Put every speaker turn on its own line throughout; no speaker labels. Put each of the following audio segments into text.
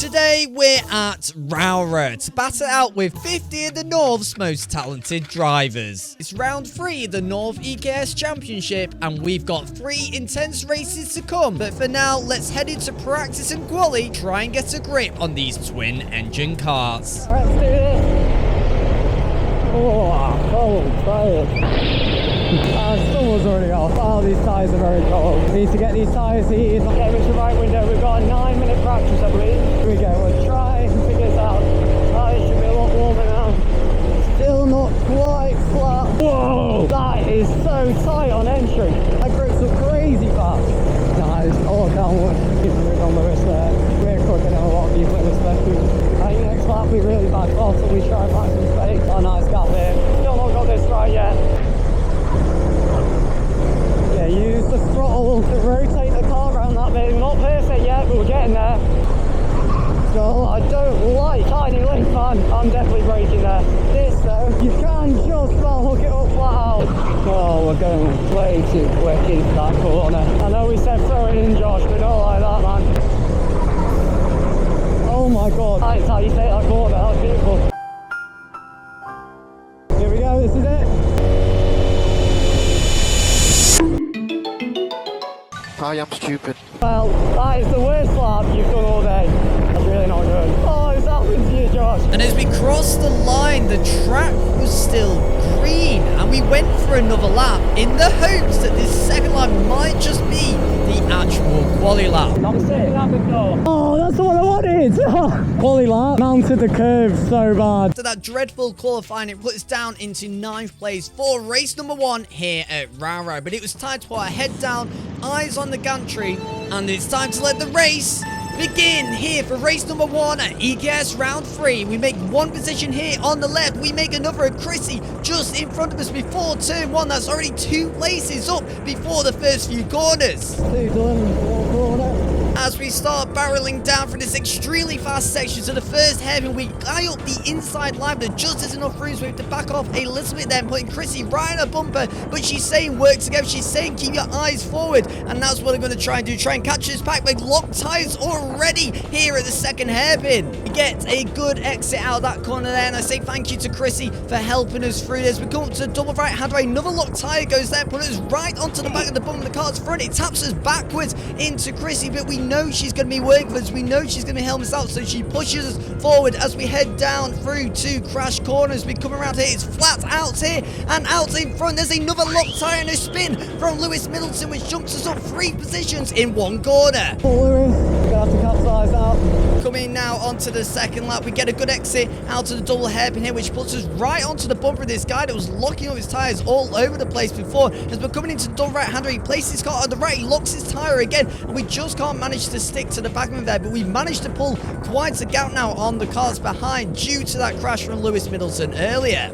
Today we're at Rowrah to battle it out with 50 of the North's most talented drivers. It's round 3 of the North EKS Championship and we've got 3 intense races to come. But for now, let's head into practice and quali, try and get a grip on these twin engine carts.
Let's do this. Oh, I'm cold, tired. Summer's already off. Oh, these tyres are very cold. Need to get these tyres heated. Get into the right window. We've got a 9-minute practice, I believe. Here we go. We'll try and figure this out. Tyres should be a lot warmer now. Still not quite flat. Whoa! That is so tight on entry. That grips up crazy fast. Nice. Oh, I can't watch. Keep the rig on the wrist there. We're cooking a lot of people in this second. I think next lap we really bad bottle. We try and find some space. Oh, nice gap here. Still not got this right yet. Yeah, use the throttle to rotate the car around that bit. We're not perfect yet, but we're getting there. So I don't like tiny link, man. I'm definitely braking there. This though, you can just about hook it up flat out. Oh, we're going way too quick into that corner. I know we said throw it in, Josh, but not like that, man. Oh my god, that's how you take that corner. That was beautiful. Here we go, this is it.
I am stupid.
Well, that is the worst lap you've done all day. That's really not good. Oh, it's happened to you, Josh.
And as we crossed the line, the track was still green and we went for another lap in the hopes that this second lap might just be the actual quali lap.
I'm sitting at the door. Oh, that's what I wanted. Quali lap. Mounted the curve so bad.
After that dreadful qualifying, it put us down into 9th place for race number 1 here at Rowrah. But it was time to put our head down, eyes on the gantry, and it's time to let the race begin here for race number 1 at EKS round 3. We make one position here on the left. We make another at Chrissy just in front of us before turn 1. That's already 2 places up before the first few corners. As we start barreling down through this extremely fast section to the first hairpin, we guy up the inside line, but just as enough room so we have to back off a little bit then, putting Chrissy right in a bumper. But she's saying work together. She's saying keep your eyes forward, and that's what I'm going to try and do. Try and catch this pack. We're locked tires already here at the second hairpin. We get a good exit out of that corner there, and I say thank you to Chrissy for helping us through this. We come up to the double right hand way. Another locked tire goes there, put us right onto the back of the bumper of the car's front. It taps us backwards into Chrissy, but we know she's going to be working for us. We know she's going to be helping us out, so she pushes us forward as we head down through 2 crash corners. We come around here, it's flat out here and out in front. There's another locked tire and a spin from Lewis Middleton, which jumps us up 3 positions in 1 corner.
Lewis, we're going to have to capsize out.
Coming now onto the second lap, we get a good exit out to the double hairpin here, which puts us right onto the bumper of this guy that was locking up his tires all over the place before. As we're coming into the double right hander, he places his car on the right, he locks his tire again, and we just can't manage to stick to the back of him there, but we've managed to pull quite a gap now on the cars behind due to that crash from Lewis Middleton earlier.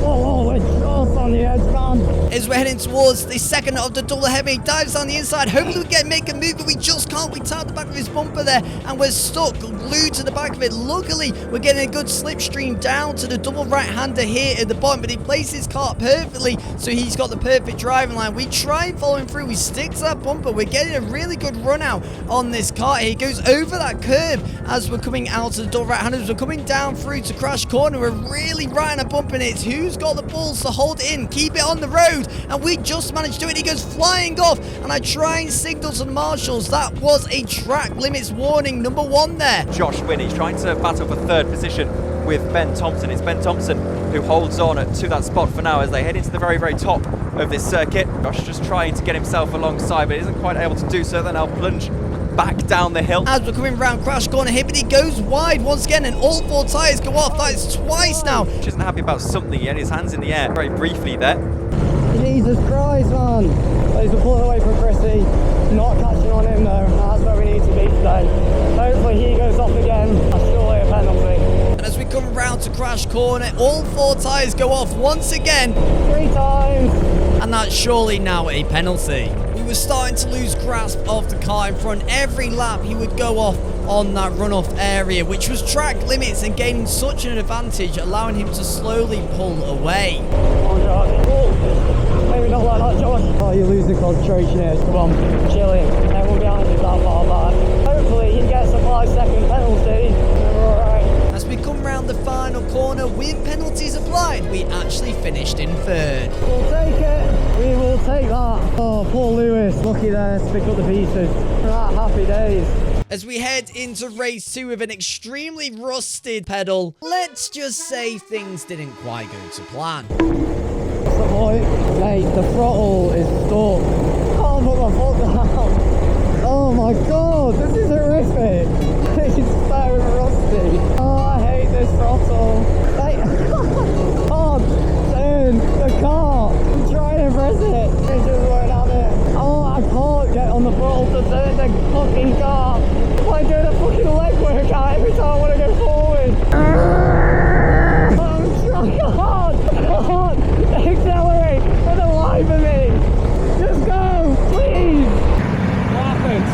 Oh, we're just on the edge, man.
As we're heading towards the second of the double heavy, he dives down the inside. Hopefully we can make a move, but we just can't. We tap the back of his bumper there, and we're stuck, glued to the back of it. Luckily, we're getting a good slipstream down to the double right-hander here at the bottom, but he places his car perfectly, so he's got the perfect driving line. We try and follow him through. We stick to that bumper. We're getting a really good run out on this car. He goes over that curb as we're coming out to the double right-handers. We're coming down through to crash corner. We're really riding a bump, and it's who's got the balls to hold it in, keep it on the road, and we just managed to do it. He goes flying off, and I try and signal to the marshals. That was a track limits warning number 1 there.
Josh Winnie's trying to battle for 3rd position with Ben Thompson. It's Ben Thompson who holds on to that spot for now as they head into the very, very top of this circuit. Josh just trying to get himself alongside, but isn't quite able to do so. Then I'll plunge back down the hill.
As we're coming round crash corner here, but he goes wide once again, and all 4 tyres go off. That is twice now.
He isn't happy about something. He had his hands in the air very briefly there.
Jesus Christ, man. He's a pull away from Chrissy. Not catching on him though. That's where we need to be today. Hopefully he goes off again. That's surely a penalty.
And as we come round to crash corner, all 4 tyres go off once again.
3 times.
And that's surely now a penalty. We were starting to lose grasp of the car in front. Every lap he would go off on that runoff area, which was track limits, and gaining such an advantage, allowing him to slowly pull away.
Oh God. Maybe not like that, Josh. Oh, you're losing concentration here. Come on, chilling. Everyone behind you that far back. Hopefully he gets a 5-second penalty.
finished in third.
We'll take it. We will take that. Oh, poor Lewis. Lucky there to pick up the pieces. Right, happy days.
As we head into race 2 with an extremely rusted pedal, let's just say things didn't quite go to plan.
What's the point? Mate, the throttle is stuck. Can't put my foot down. Oh my god, this is horrific. It's so rusty. Oh, I hate this throttle. Mate, can't turn the car. I'm trying to press it. It just won't have it. Oh, I can't get on the throttle to turn the fucking car. It's like doing a fucking leg workout every time I want to go forward. I'm trying hard. I can't accelerate for the life of me. Just go, please. What happened?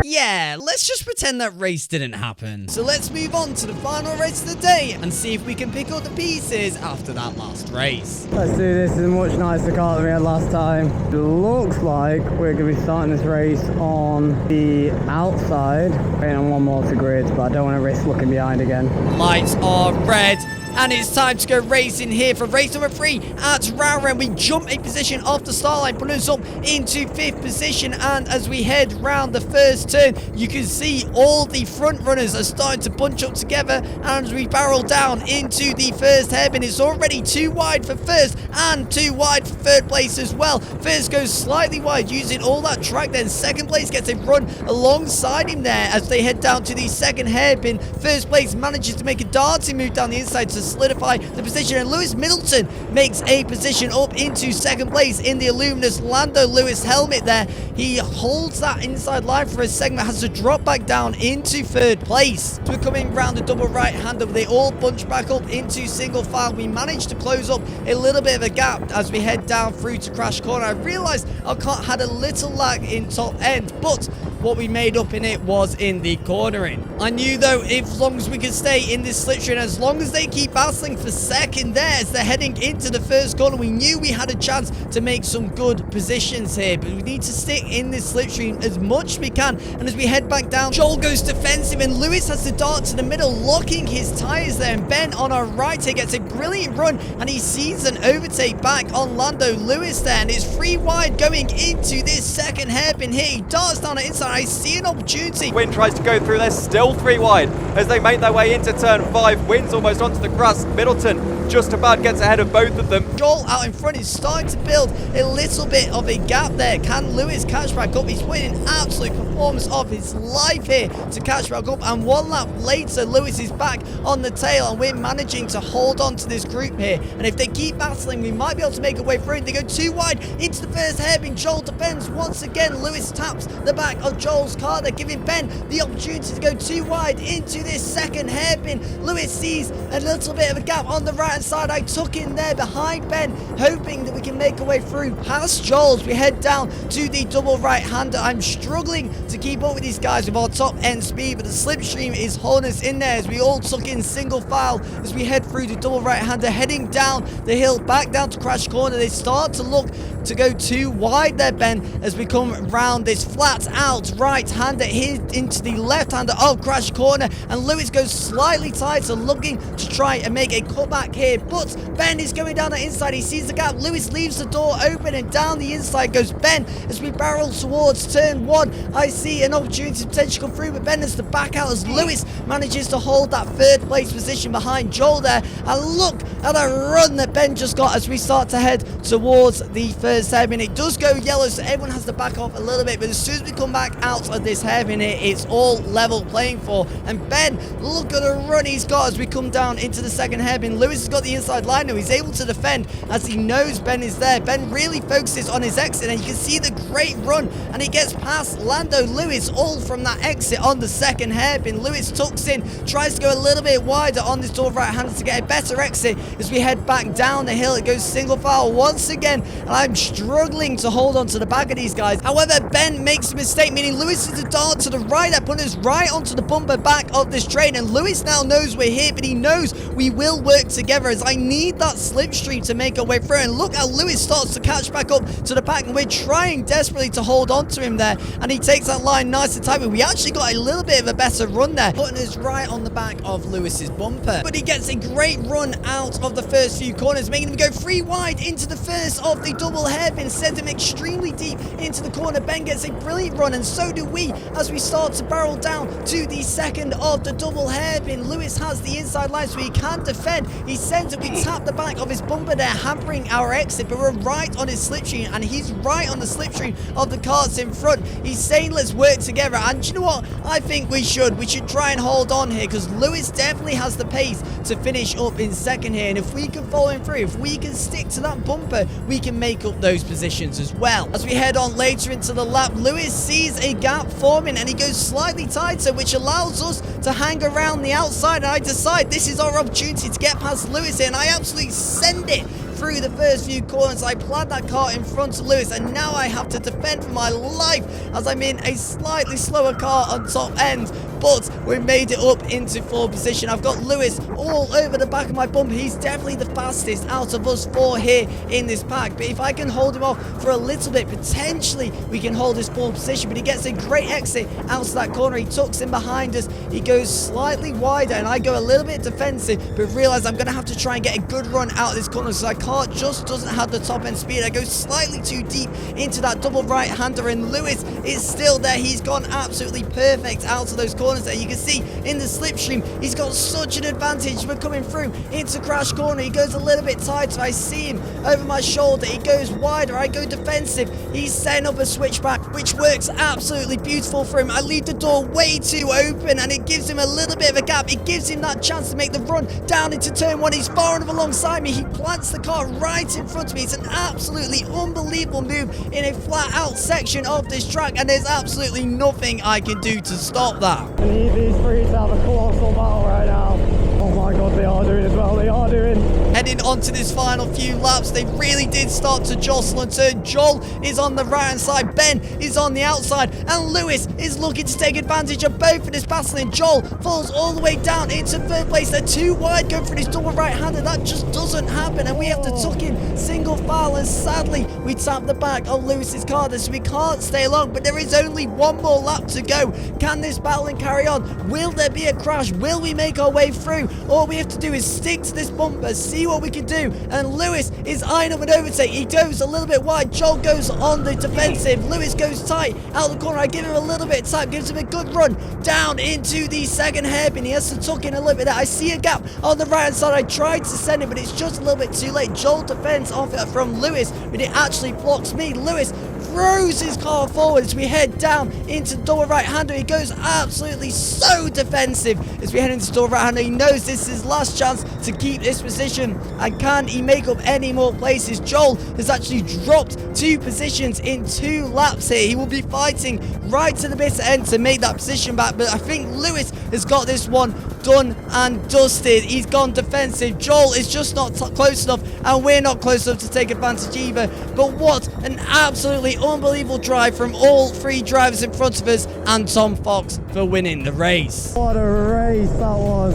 Yeah, let's just pretend that race didn't happen. So let's move on to the final race of the day and see if we can pick up the pieces after that last race.
Let's do this in a much nicer car than we had last time. It looks like we're going to be starting this race on the outside. Waiting on one more to grid, but I don't want to risk looking behind again.
Lights are red. And it's time to go racing here for race number 3 at Rowrah. We jump a position off the start line, putting us up into 5th position. And as we head round the first turn, you can see all the front runners are starting to bunch up together. And as we barrel down into the first hairpin, it's already 2 wide for first and 2 wide for third place as well. First goes slightly wide, using all that track. Then second place gets a run alongside him there as they head down to the second hairpin. First place manages to make a darting move down the inside to solidify the position, and Lewis Middleton makes a position up into second place in the Illuminous Lando Lewis helmet there. He holds that inside line for a segment, has to drop back down into third place. So we're coming round the double right-hander, they all bunch back up into single file. We managed to close up a little bit of a gap as we head down through to Crash Corner. I realised our car had a little lag in top end, but what we made up in it was in the cornering. I knew though, if as long as we could stay in this slipstream, as long as they keep battling for second there as they're heading into the first corner, we knew we had a chance to make some good positions here. But we need to stick in this slipstream as much as we can. And as we head back down, Joel goes defensive and Lewis has to dart to the middle, locking his tyres there. And Ben on our right here gets a brilliant run and he sees an overtake back on Lando Lewis there. And it's 3 wide going into this second hairpin here. He darts down the inside. I see an opportunity.
Win tries to go through, they're still 3 wide as they make their way into turn 5. Win's almost onto the grass. Middleton just about gets ahead of both of them.
Joel out in front is starting to build a little bit of a gap there. Can Lewis catch back up? He's putting an absolute performance of his life here to catch back up, and 1 lap later Lewis is back on the tail and we're managing to hold on to this group here. And if they keep battling, we might be able to make a way through. They go 2 wide into the first hairpin. Joel defends once again. Lewis taps the back of Joel's car. They're giving Ben the opportunity to go 2 wide into this second hairpin. Lewis sees a little bit of a gap on the right hand side. I tuck in there behind Ben, hoping that we can make a way through past Joel's. We head down to the double right hander. I'm struggling to keep up with these guys with our top end speed, but the slipstream is holding us in there as we all tuck in single file as we head through the double right hander, heading down the hill back down to Crash Corner. They start to look to go 2 wide there, Ben, as we come round this flat out right hander here into the left hander of Crash Corner, and Lewis goes slightly tighter, looking to try and make a cutback here, but Ben is going down the inside. He sees the gap. Lewis leaves the door open and down the inside goes Ben as we barrel towards turn 1. I see an opportunity to potentially come through, but Ben has to back out as Lewis manages to hold that third place position behind Joel there. And look at a run that Ben just got as we start to head towards the first hairpin. It does go yellow, so everyone has to back off a little bit, but as soon as we come back out of this hairpin here, it's all level playing for. And Ben, look at the run he's got as we come down into the second hairpin. Lewis has got the inside line now. He's able to defend as he knows Ben is there. Ben really focuses on his exit, and you can see the great run, and he gets past Lando Lewis all from that exit on the second hairpin. Lewis tucks in, tries to go a little bit wider on this door right hander to get a better exit as we head back down the hill. It goes single file once again, and I'm struggling to hold on to the back of these guys. However, Ben makes a mistake, meaning Lewis is a dart to the right. That put us right onto the bumper back of this train, and Lewis now knows we're here, but he knows we will work together as I need that slipstream to make our way through. And look how Lewis starts to catch back up to the pack, and we're trying desperately to hold on to him there, and he takes that line nice and tight. We actually got a little bit of a better run there, putting us right on the back of Lewis's bumper. But he gets a great run out out of the first few corners, making him go 3 wide into the first of the double hairpin, sends him extremely deep into the corner. Ben gets a brilliant run, and so do we as we start to barrel down to the second of the double hairpin. Lewis has the inside line, so he can defend. He sends it, we tap the back of his bumper there, hampering our exit, but we're right on his slipstream, and he's right on the slipstream of the karts in front. He's saying let's work together, and do you know what? I think we should try and hold on here, because Lewis definitely has the pace to finish up in second here, and if we can follow him through, if we can stick to that bumper, we can make up those positions as well. As we head on later into the lap, Lewis sees a gap forming, and he goes slightly tighter, which allows us to hang around the outside, and I decide this is our opportunity to get past Lewis here, and I absolutely send it through the first few corners. I plant that car in front of Lewis, and now I have to defend for my life as I'm in a slightly slower car on top end, but we made it up into 4th position. I've got Lewis all over the back of my bumper. He's definitely the fastest out of us 4 here in this pack, but if I can hold him off for a little bit, potentially we can hold his 4th position. But he gets a great exit out of that corner. He tucks in behind us. He goes slightly wider, and I go a little bit defensive, but realize I'm going to have to try and get a good run out of this corner, so I car just doesn't have the top end speed. I go slightly too deep into that double right hander, and Lewis is still there. He's gone absolutely perfect out of those corners there. You can see in the slipstream he's got such an advantage. We're coming through into crash corner. He goes a little bit tighter. I see him over my shoulder. He goes wider. I go defensive. He's setting up a switchback, which works absolutely beautiful for him. I leave the door way too open, and it gives him a little bit of a gap. It gives him that chance to make the run down into turn 1. He's far enough alongside me. He plants the car right in front of me. It's an absolutely unbelievable move in a flat out section of this track, and there's absolutely nothing I can do to stop that.
I need these 3 to have a colossal battle right now. Oh my god, they are doing as well. They are doing.
Heading on to this final few laps, they really did start to jostle and turn. Joel is on the right hand side, Ben is on the outside, and Lewis is looking to take advantage of both of this battling. Joel falls all the way down into 3rd place. They're too wide going for this double right hander. That just doesn't happen, and we have to tuck in single file, and sadly we tap the back of Lewis's car there, so we can't stay long. But there is only 1 more lap to go. Can this battling carry on? Will there be a crash? Will we make our way through? All we have to do is stick to this bumper, see what we can do, and Lewis is eyeing up an overtake. He goes a little bit wide. Joel goes on the defensive. Lewis goes tight out the corner. I give him a little bit of time, gives him a good run down into the second hairpin. He has to tuck in a little bit there. I see a gap on the right hand side. I tried to send it, but it's just a little bit too late. Joel defends off it from Lewis, but it actually blocks me. Lewis throws his car forward as we head down into double right hander. He goes absolutely so defensive as we head into double right hander. He knows this is his last chance to keep this position, and can he make up any more places? Joel has actually dropped 2 positions in 2 laps here. He will be fighting right to the bitter end to make that position back, but I think Lewis has got this one done and dusted. He's gone defensive. Joel is just not close enough, and we're not close enough to take advantage either. But what an absolutely unbelievable drive from all 3 drivers in front of us, and Tom Fox for winning the race.
What a race that was.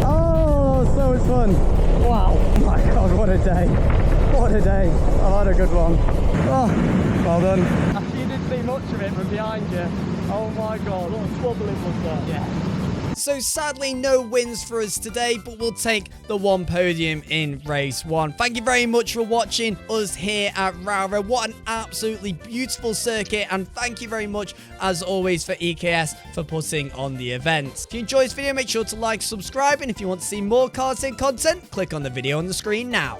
Oh, so much fun. Wow. Oh my god, what a day. What a day. I've had a good one. Oh, well done. After you didn't see much of it from behind you. Oh my god, what a squabbling was that. Yeah.
So sadly, no wins for us today, but we'll take the 1 podium in race 1. Thank you very much for watching us here at Rowrah. What an absolutely beautiful circuit, and thank you very much, as always, for EKS for putting on the event. If you enjoyed this video, make sure to like, subscribe, and if you want to see more karting content, click on the video on the screen now.